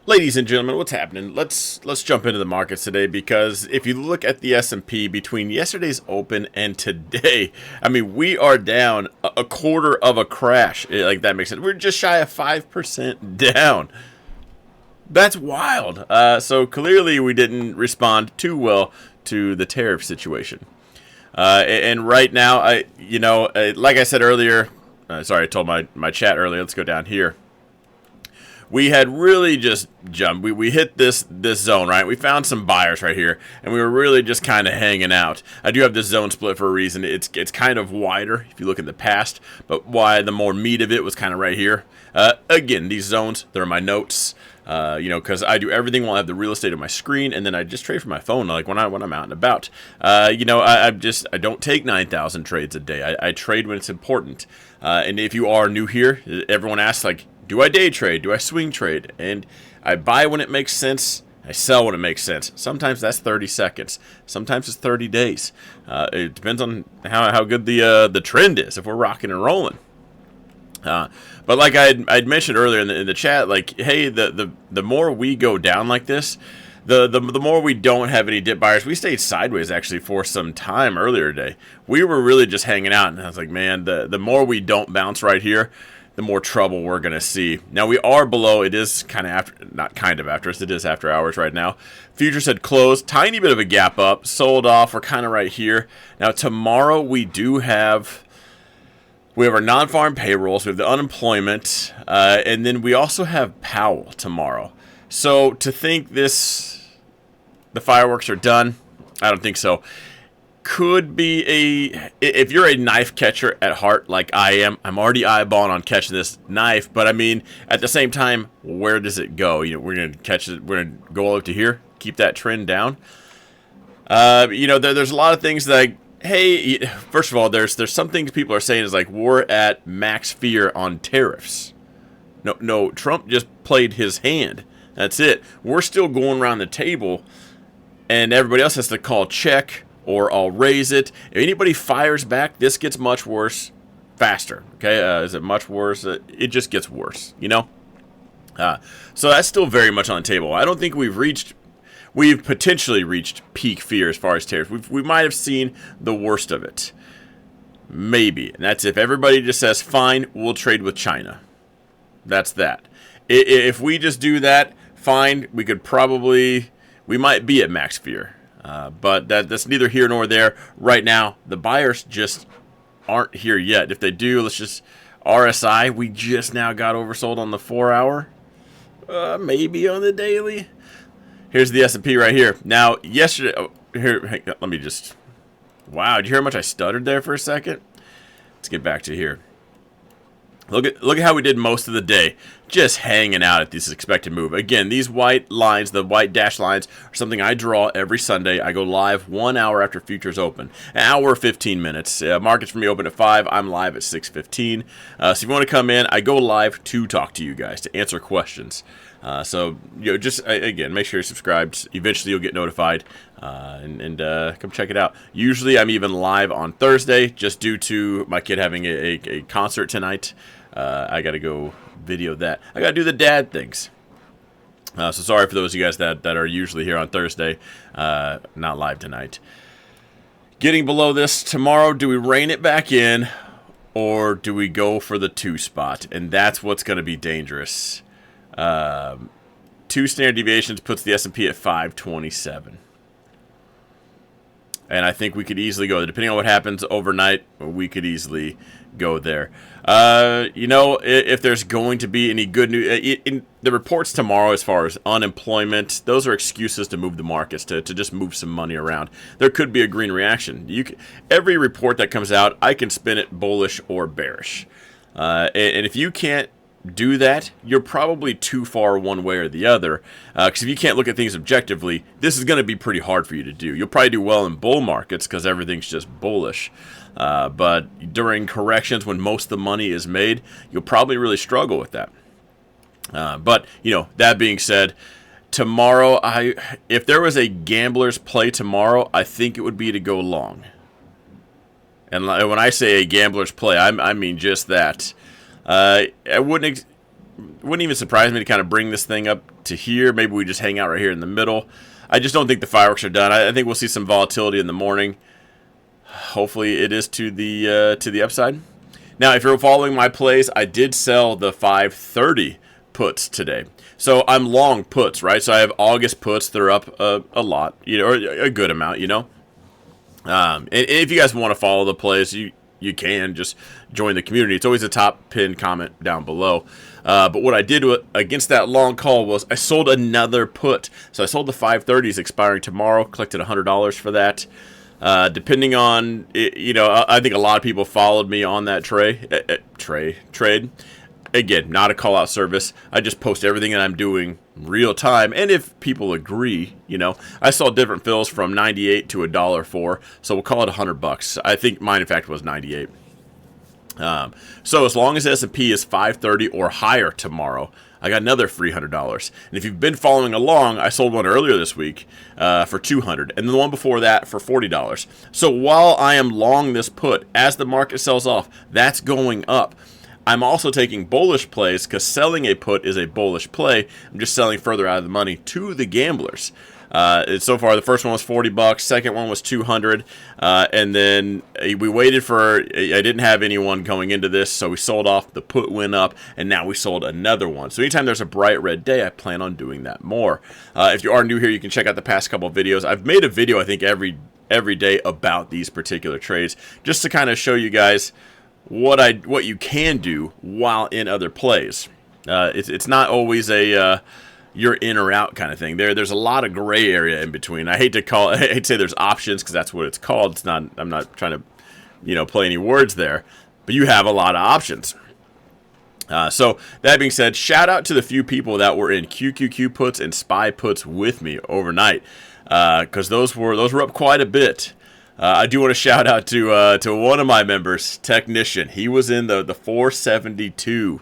Ladies and gentlemen, what's happening? Let's jump into the markets today, because if you look at the S&P between yesterday's open and today, I mean, we are down a quarter of a crash. Like, that makes sense. We're just shy of 5% down. That's wild. So clearly we didn't respond too well to the tariff situation. And right now, like I said earlier, sorry, I told my chat earlier, let's go down here. We had really just jumped. We hit this zone, right? We found some buyers right here, and we were really just kind of hanging out. I do have this zone split for a reason. It's kind of wider if you look in the past, but why the more meat of it was kind of right here. Again, these zones, they're my notes. Because I do everything while I have the real estate on my screen, and then I just trade from my phone, like when I'm out and about. I don't take 9,000 trades a day. I trade when it's important. And if you are new here, everyone asks, like, do I day trade? Do I swing trade? And I buy when it makes sense. I sell when it makes sense. Sometimes that's 30 seconds. Sometimes it's 30 days. It depends on how good the trend is, if we're rocking and rolling. But like I'd mentioned earlier in the chat, like, hey, the more we go down like this, the more we don't have any dip buyers. We stayed sideways actually for some time earlier today. We were really just hanging out, and I was like, man, the more we don't bounce right here, the more trouble we're going to see. Now, we are below. It is kind of after, not kind of after us. It is after hours right now. Futures had closed. Tiny bit of a gap up. Sold off. We're kind of right here. Now, tomorrow we have our non-farm payrolls. We have the unemployment. And then we also have Powell tomorrow. So to think the fireworks are done, I don't think so. Could be if you're a knife catcher at heart like I am, I'm already eyeballing on catching this knife, but I mean, at the same time, where does it go? We're going to catch it, we're going to go up to here, keep that trend down. There's a lot of things like, hey, first of all, there's some things people are saying is like, we're at max fear on tariffs. No, Trump just played his hand. That's it. We're still going around the table, and everybody else has to call check, or I'll raise it. If anybody fires back, this gets much worse faster. Okay, is it much worse? It just gets worse, So that's still very much on the table. I don't think we've potentially reached peak fear as far as tariffs. We might have seen the worst of it. Maybe. And that's if everybody just says, fine, we'll trade with China. That's that. If we just do that, fine, we might be at max fear. But that's neither here nor there. Right now, the buyers just aren't here yet. If they do, let's just RSI. We just now got oversold on the 4-hour. Maybe on the daily. Here's the S&P right here. Now, yesterday... let me just... Wow, did you hear how much I stuttered there for a second? Let's get back to here. Look at how we did most of the day, just hanging out at this expected move. Again, these white lines, the white dashed lines, are something I draw every Sunday. I go live 1 hour after futures open, an hour 15 minutes. Markets for me open at 5. I'm live at 6:15. So if you want to come in, I go live to talk to you guys, to answer questions. So just again, make sure you're subscribed. Eventually, you'll get notified, and come check it out. Usually, I'm even live on Thursday, just due to my kid having a concert tonight. I got to go video that. I got to do the dad things. So sorry for those of you guys that are usually here on Thursday, not live tonight. Getting below this tomorrow, do we rein it back in, or do we go for the 2 spot? And that's what's going to be dangerous. 2 standard deviations puts the S&P at 527. And I think we could easily go, depending on what happens overnight, we could easily go there. If there's going to be any good news, in the reports tomorrow as far as unemployment, those are excuses to move the markets, to just move some money around. There could be a green reaction. Every report that comes out, I can spin it bullish or bearish. And if you can't do that, you're probably too far one way or the other, because if you can't look at things objectively, this is going to be pretty hard for you to do. You'll probably do well in bull markets because everything's just bullish, but during corrections when most of the money is made, you'll probably really struggle with that. But that being said, tomorrow, if there was a gambler's play tomorrow, I think it would be to go long. And when I say a gambler's play, I mean just that. I wouldn't wouldn't even surprise me to kind of bring this thing up to here. Maybe we just hang out right here in the middle. I just don't think the fireworks are done. I think we'll see some volatility in the morning. Hopefully it is to the upside. Now, if you're following my plays, I did sell the 530 puts today. So I'm long puts, right? So I have August puts. They're up a lot, or a good amount, And if you guys want to follow the plays, you can just join the community. It's always a top pinned comment down below. But what I did against that long call was I sold another put. So I sold the 530s expiring tomorrow, collected $100 for that. Depending on, I think a lot of people followed me on that trade. Again, not a call out service. I just post everything that I'm doing real time. And if people agree, I saw different fills from 98 to $1.04. So we'll call it $100. I think mine, in fact, was 98. So as long as S&P is 530 or higher tomorrow, I got another $300. And if you've been following along, I sold one earlier this week for $200, and the one before that for $40. So while I am long this put, as the market sells off, that's going up. I'm also taking bullish plays because selling a put is a bullish play. I'm just selling further out of the money to the gamblers. So far, the first one was $40, second one was $200, and then we waited for. I didn't have anyone going into this, so we sold off. The put went up, and now we sold another one. So anytime there's a bright red day, I plan on doing that more. If you are new here, you can check out the past couple of videos. I've made a video, I think, every day about these particular trades, just to kind of show you guys what you can do while in other plays. It's not always a you're in or out kind of thing. There's a lot of gray area in between. I hate to say there's options because that's what it's called. It's not. I'm not trying to play any words there, but you have a lot of options. So that being said, shout out to the few people that were in QQQ puts and SPY puts with me overnight, because those were up quite a bit. I do want to shout out to one of my members, Technician. He was in the 472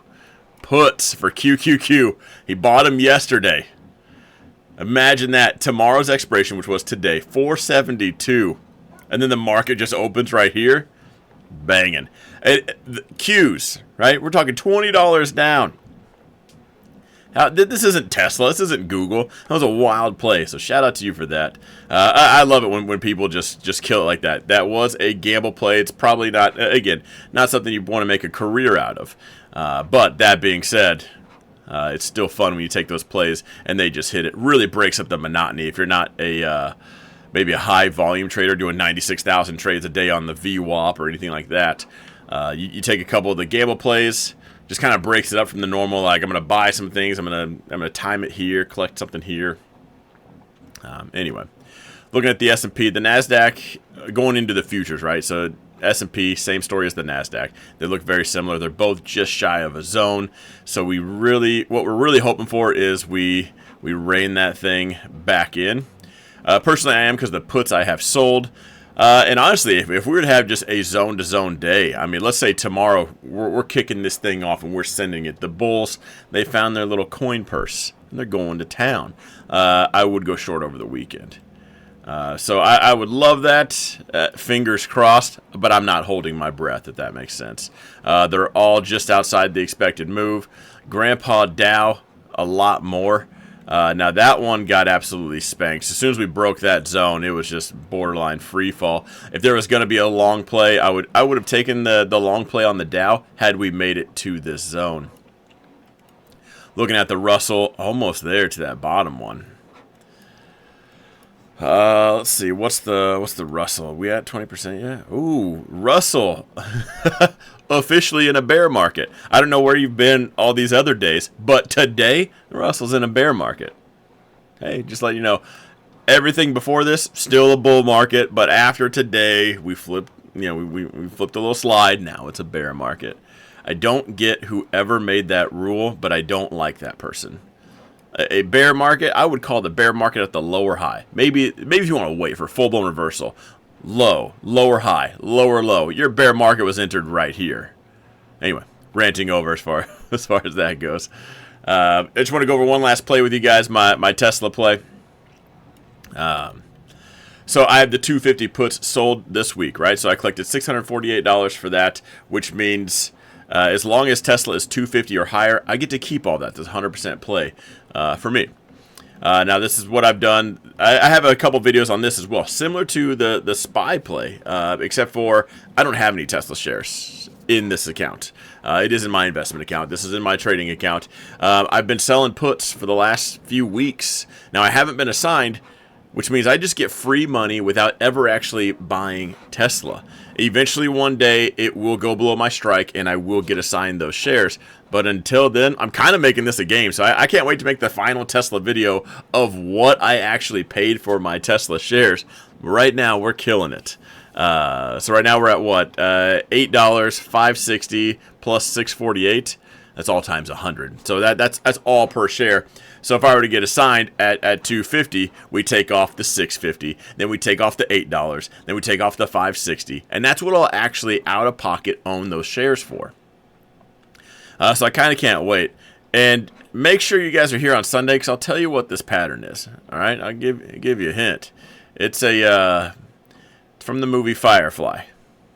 puts for QQQ. He bought them yesterday. Imagine that. Tomorrow's expiration, which was today, 472. And then the market just opens right here. Banging. Qs, right? We're talking $20 down. This isn't Tesla. This isn't Google. That was a wild play. So shout out to you for that. I love it when people just kill it like that. That was a gamble play. It's probably not something you want to make a career out of. But that being said, it's still fun when you take those plays and they just hit it. Really breaks up the monotony. If you're not maybe a high volume trader doing 96,000 trades a day on the VWAP or anything like that, you take a couple of the gamble plays. Just kind of breaks it up from the normal. Like, I'm going to buy some things. I'm going to time it here, collect something here. Anyway, looking at the S&P, the Nasdaq going into the futures, right? So S&P, same story as the Nasdaq. They look very similar. They're both just shy of a zone. So what we're really hoping for is we rein that thing back in. Personally, I am, because the puts I have sold. And honestly, if we were to have just a zone-to-zone day, I mean, let's say tomorrow we're kicking this thing off and we're sending it. The bulls, they found their little coin purse and they're going to town. I would go short over the weekend. So I would love that. Fingers crossed, but I'm not holding my breath, if that makes sense. They're all just outside the expected move. Grandpa Dow, a lot more. Now that one got absolutely spanked. As soon as we broke that zone, it was just borderline free fall. If there was going to be a long play, I would have taken the long play on the Dow had we made it to this zone. Looking at the Russell, almost there to that bottom one. Let's see, what's the Russell? We at 20% yet? Ooh, Russell. Officially in a bear market. I don't know where you've been all these other days, but today, Russell's in a bear market. Hey, just let you know, everything before this, still a bull market, but after today, we flipped, we flipped a little slide. Now it's a bear market. I don't get whoever made that rule, but I don't like that person. A bear market, I would call the bear market at the lower high. Maybe if you want to wait for full-blown reversal. Low, lower high, lower low. Your bear market was entered right here. Anyway, ranting over as far as that goes. I just want to go over one last play with you guys, my Tesla play. So I have the 250 puts sold this week, right? So I collected $648 for that, which means As long as Tesla is 250 or higher, I get to keep all that. That's 100% play for me. Now, this is what I've done. I have a couple videos on this as well, similar to the SPY play, except for I don't have any Tesla shares in this account. It is in my investment account. This is in my trading account. I've been selling puts for the last few weeks. Now, I haven't been assigned, which means I just get free money without ever actually buying Tesla. Eventually, one day, it will go below my strike, and I will get assigned those shares. But until then, I'm kind of making this a game, so I can't wait to make the final Tesla video of what I actually paid for my Tesla shares. Right now, we're killing it. So right now, we're at what? $8, $5.60 plus $6.48. That's all times 100. So that's all per share. So if I were to get assigned at $2.50, we take off the $6.50, then we take off the $8, then we take off the $5.60, and that's what I'll actually out of pocket own those shares for. So I kind of can't wait. And make sure you guys are here on Sunday, because I'll tell you what this pattern is. All right, I'll give you a hint. It's from the movie Firefly.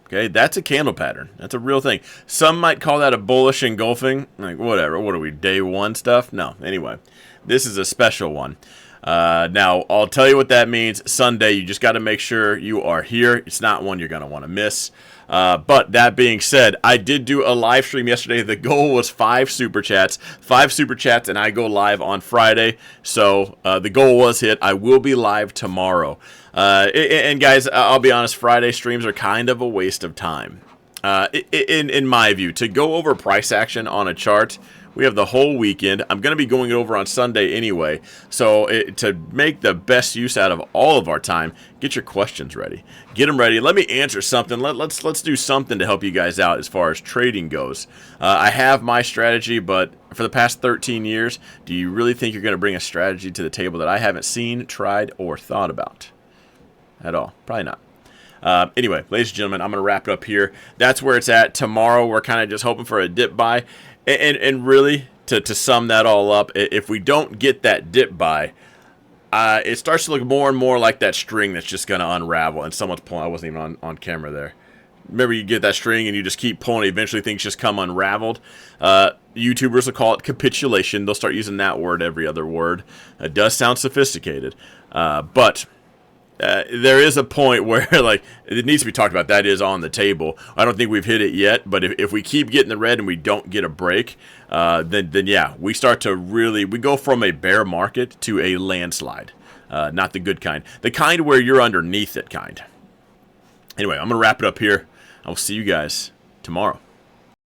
Okay, that's a candle pattern. That's a real thing. Some might call that a bullish engulfing. Like, whatever. What are we, day one stuff? No. Anyway, this is a special one. Now, I'll tell you what that means. Sunday, you just got to make sure you are here. It's not one you're going to want to miss. But that being said, I did do a live stream yesterday. The goal was 5 super chats. 5 super chats, and I go live on Friday. So the goal was hit. I will be live tomorrow. And guys, I'll be honest, Friday streams are kind of a waste of time. In my view, to go over price action on a chart, we have the whole weekend. I'm going to be going over on Sunday anyway. So to make the best use out of all of our time, get your questions ready. Get them ready. Let me answer something. Let's do something to help you guys out as far as trading goes. I have my strategy, but for the past 13 years, do you really think you're going to bring a strategy to the table that I haven't seen, tried, or thought about at all? Probably not. Anyway, ladies and gentlemen, I'm going to wrap it up here. That's where it's at. Tomorrow, we're kind of just hoping for a dip buy. And really, to sum that all up, if we don't get that dip buy, it starts to look more and more like that string that's just going to unravel. And someone's pulling. I wasn't even on camera there. Remember, you get that string and you just keep pulling. Eventually, things just come unraveled. YouTubers will call it capitulation. They'll start using that word every other word. It does sound sophisticated. But there is a point where, like, it needs to be talked about. That is on the table. I don't think we've hit it yet, but if we keep getting the red and we don't get a break, then yeah, we start to we go from a bear market to a landslide. Not the good kind. The kind where you're underneath it kind. Anyway, I'm going to wrap it up here. I will see you guys tomorrow.